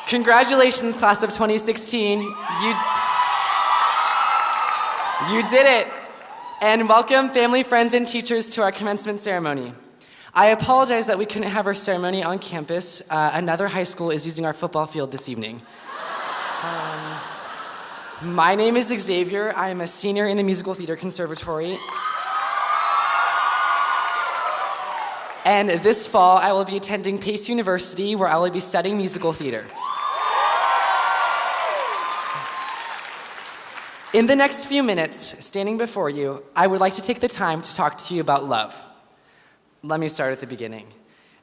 Congratulations, class of 2016. You did it. And welcome, family, friends, and teachers to our commencement ceremony. I apologize that we couldn't have our ceremony on campus. Another high school is using our football field this evening. My name is Xavier. I am a senior in the Musical Theater Conservatory. And this fall, I will be attending Pace University, where I will be studying musical theater. In the next few minutes, standing before you, I would like to take the time to talk to you about love. Let me start at the beginning.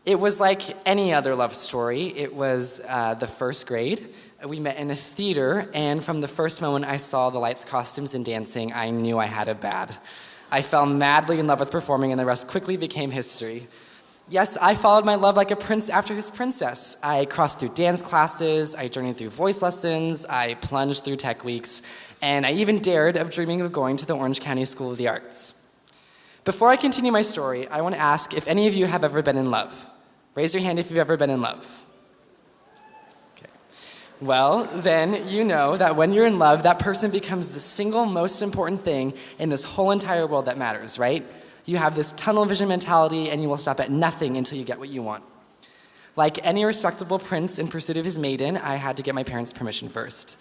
It was like any other love story. It was the first grade. We met in a theater, and from the first moment I saw the lights, costumes, and dancing, I knew I had it bad. I fell madly in love with performing, and the rest quickly became history. Yes, I followed my love like a prince after his princess. I crossed through dance classes, I journeyed through voice lessons, I plunged through tech weeks, and I even dared of dreaming of going to the Orange County School of the Arts. Before I continue my story, I want to ask if any of you have ever been in love. Raise your hand if you've ever been in love. Okay. Well, then you know that when you're in love, that person becomes the single most important thing in this whole entire world that matters, right? You have this tunnel vision mentality, and you will stop at nothing until you get what you want. Like any respectable prince in pursuit of his maiden, I had to get my parents' permission first.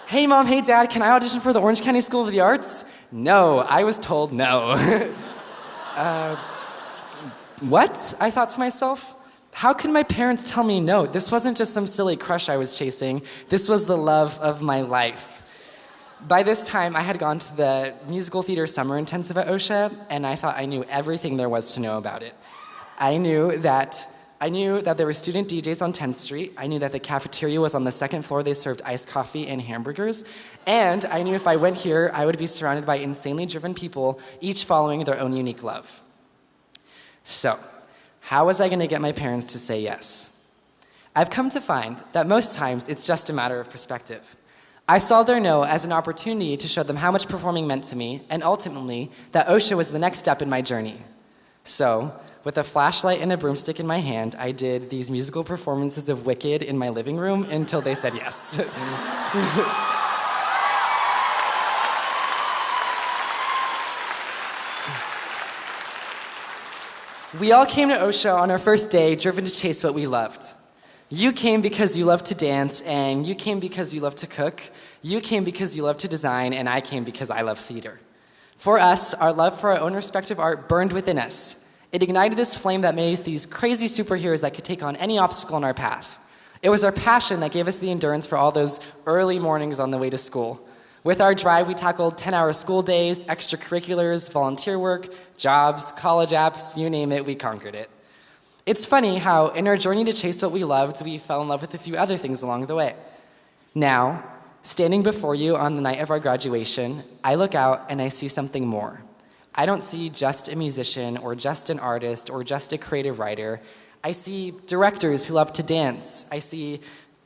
Hey mom, hey dad, can I audition for the Orange County School of the Arts? No, I was told no. What? I thought to myself. How could my parents tell me no? This wasn't just some silly crush I was chasing. This was the love of my life. By this time, I had gone to the musical theater summer intensive at OCSA, and I thought I knew everything there was to know about it. I knew that there were student DJs on 10th Street. I knew that the cafeteria was on the second floor. They served iced coffee and hamburgers. And I knew if I went here, I would be surrounded by insanely driven people, each following their own unique love. So, how was I going to get my parents to say yes? I've come to find that most times it's just a matter of perspective. I saw their no as an opportunity to show them how much performing meant to me, and ultimately, that OCSA was the next step in my journey. So, with a flashlight and a broomstick in my hand, I did these musical performances of Wicked in my living room until they said yes. We all came to OCSA on our first day, driven to chase what we loved. You came because you love to dance, and you came because you love to cook. You came because you love to design, and I came because I love theater. For us, our love for our own respective art burned within us. It ignited this flame that made us these crazy superheroes that could take on any obstacle in our path. It was our passion that gave us the endurance for all those early mornings on the way to school. With our drive, we tackled 10-hour school days, extracurriculars, volunteer work, jobs, college apps, you name it, we conquered it. It's funny how, in our journey to chase what we loved, we fell in love with a few other things along the way. Now, standing before you on the night of our graduation, I look out and I see something more. I don't see just a musician or just an artist or just a creative writer. I see directors who love to dance. I see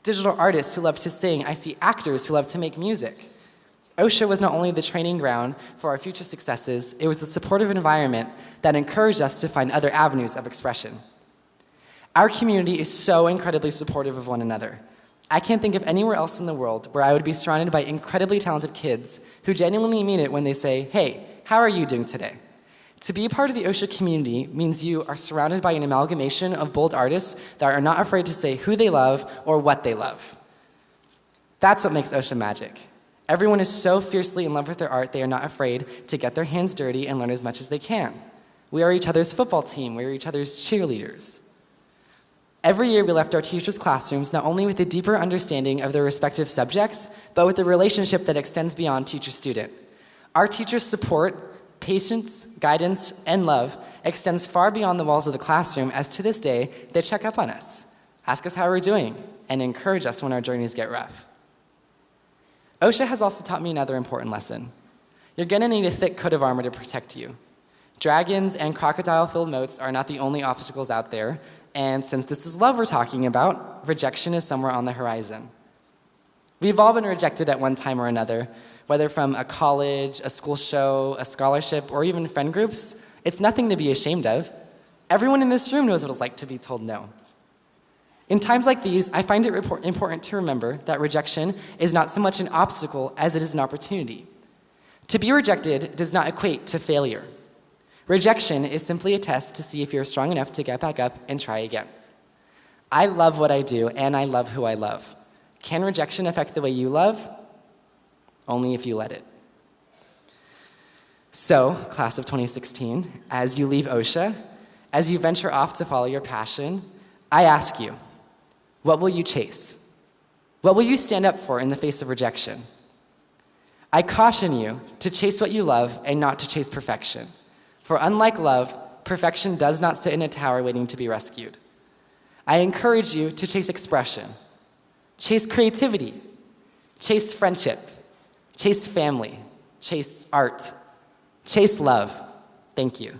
digital artists who love to sing. I see actors who love to make music. OCSA was not only the training ground for our future successes, it was the supportive environment that encouraged us to find other avenues of expression. Our community is so incredibly supportive of one another. I can't think of anywhere else in the world where I would be surrounded by incredibly talented kids who genuinely mean it when they say, "Hey, how are you doing today?" To be a part of the OCSA community means you are surrounded by an amalgamation of bold artists that are not afraid to say who they love or what they love. That's what makes OCSA magic. Everyone is so fiercely in love with their art, they are not afraid to get their hands dirty and learn as much as they can. We are each other's football team. We are each other's cheerleaders. Every year we left our teachers' classrooms not only with a deeper understanding of their respective subjects, but with a relationship that extends beyond teacher-student. Our teachers' support, patience, guidance, and love extends far beyond the walls of the classroom, as to this day, they check up on us, ask us how we're doing, and encourage us when our journeys get rough. OCSA has also taught me another important lesson. You're going to need a thick coat of armor to protect you. Dragons and crocodile-filled moats are not the only obstacles out there, and since this is love we're talking about, rejection is somewhere on the horizon. We've all been rejected at one time or another, whether from a college, a school show, a scholarship, or even friend groups. It's nothing to be ashamed of. Everyone in this room knows what it's like to be told no. In times like these, I find it important to remember that rejection is not so much an obstacle as it is an opportunity. To be rejected does not equate to failure. Rejection is simply a test to see if you're strong enough to get back up and try again. I love what I do, and I love who I love. Can rejection affect the way you love? Only if you let it. So, class of 2016, as you leave OCSA, as you venture off to follow your passion, I ask you, what will you chase? What will you stand up for in the face of rejection? I caution you to chase what you love and not to chase perfection. For unlike love, perfection does not sit in a tower waiting to be rescued. I encourage you to chase expression, chase creativity, chase friendship, chase family, chase art, chase love. Thank you.